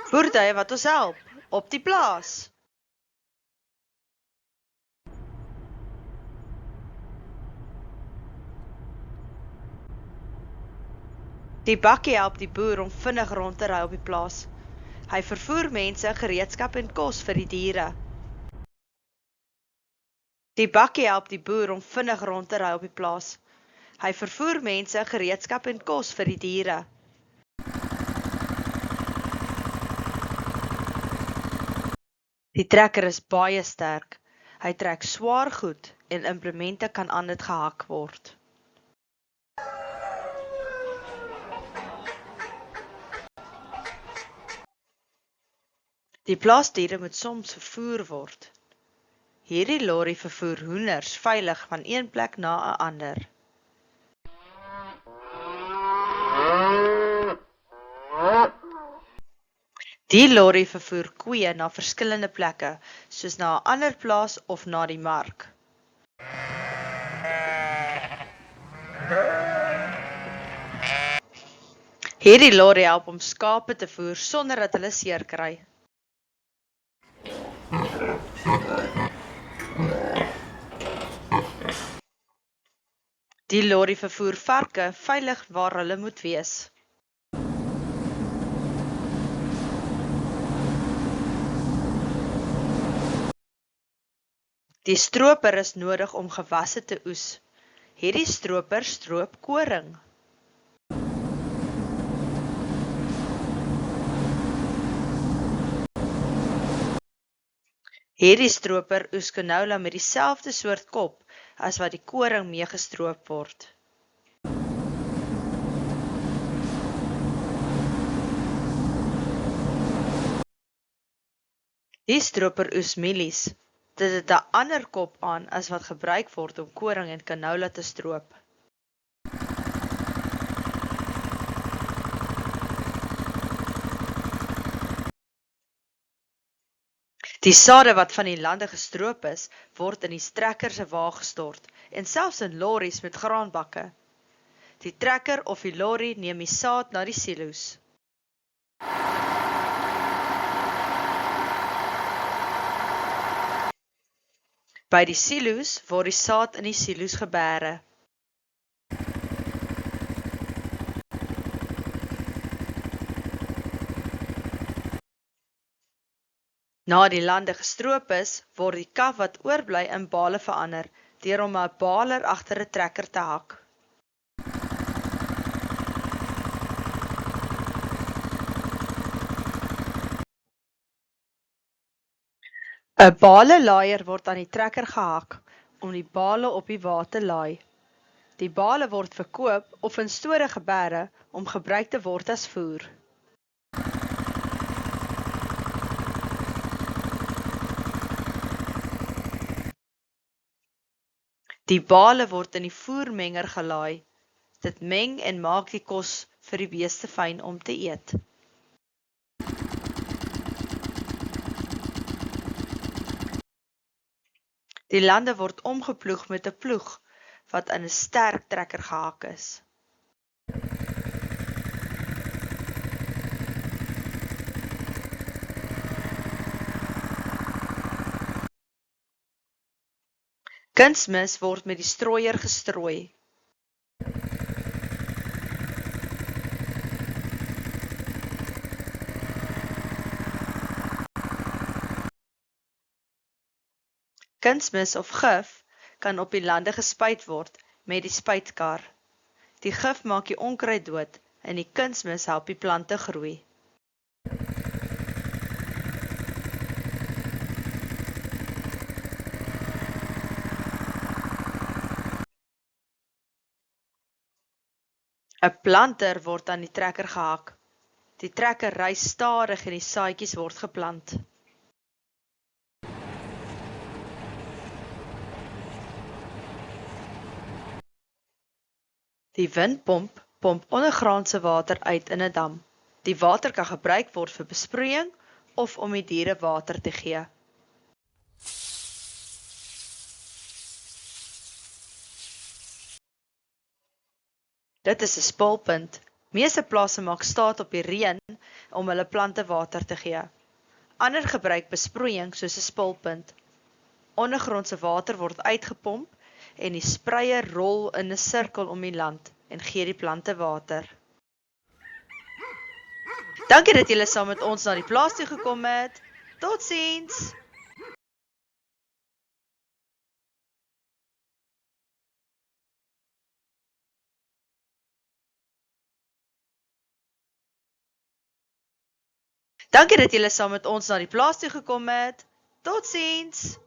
Voertuie wat ons help, op die plaas. Die bakkie help die boer om vinnig rond te ry op die plaas. Hy vervoer mense, gereedskap en kos vir die diere. Die bakkie help die boer om vinnig rond te ry op die plaas. Hy vervoer mense, gereedskap en kos vir die diere. Die trekker is baie sterk. Hy trek swaar goed en implemente kan aan dit gehak word. Die plaasdiere moet soms vervoer word. Hierdie lorry vervoer hoenders veilig van een plek na 'n ander. Die lorry vervoer koeie na verskillende plekke, soos na 'n ander plaas of na die mark. Hierdie lorry help om skape te voer sonder dat hulle seer kry. Die lorry vervoer varke veilig waar hulle moet wees. Die stroper is nodig om gewasse te oes. Hierdie stroper stroop koring. Hierdie stroper oes canola met dieselfde soort kop as wat die koring mee gestroop word. Die stroper oes mielies. Dit het 'n ander kop aan as wat gebruik word om koring en canola te stroop. Die sade wat van die lande gestroop is, word in die trekker se wa gestort en selfs in lorries met graanbakke. Die trekker of die lorry neem die saad na die silo's. By die silo's word die saad in die silo's gebêre. Na die lande gestroop is, word die kaf wat oorbly in bale verander, deur om 'n baler agter 'n trekker te hak. 'n Balelaaier word aan die trekker gehak om die bale op die wa te laai. Die bale word verkoop of in store gebêre om gebruik te word as voer. Die bale word in die voermenger gelaai. Dit meng en maak die kos vir die beeste fyn om te eet. Die lande word omgeploeg met 'n ploeg wat in 'n sterk trekker gehak is. Kunsmis word met die strooier gestrooi. Kunsmis of gif kan op die lande gespuit word met die spuitkar. Die gif maak die onkruid dood en die kunsmis help die plante groei. ‘n planter word aan die trekker gehak. Die trekker ry stadig en die saadjies word geplant. Die windpomp pomp ondergrondse water uit in 'n dam. Die water kan gebruik word vir besproeiing of om die diere water te gee. Dit is 'n spulpunt Meeste plase maak staat op die reën om hulle plante water te gee. Ander gebruik besproeiing soos 'n spulpunt. Ondergrondse water word uitgepomp en die spreier rol in 'n sirkel om die land en gee die plante water. Dankie dat julle saam met ons na die plaas toe gekom het. Totsiens! Dankie dat julle saam met ons na die plaas toe gekom het. Totsiens!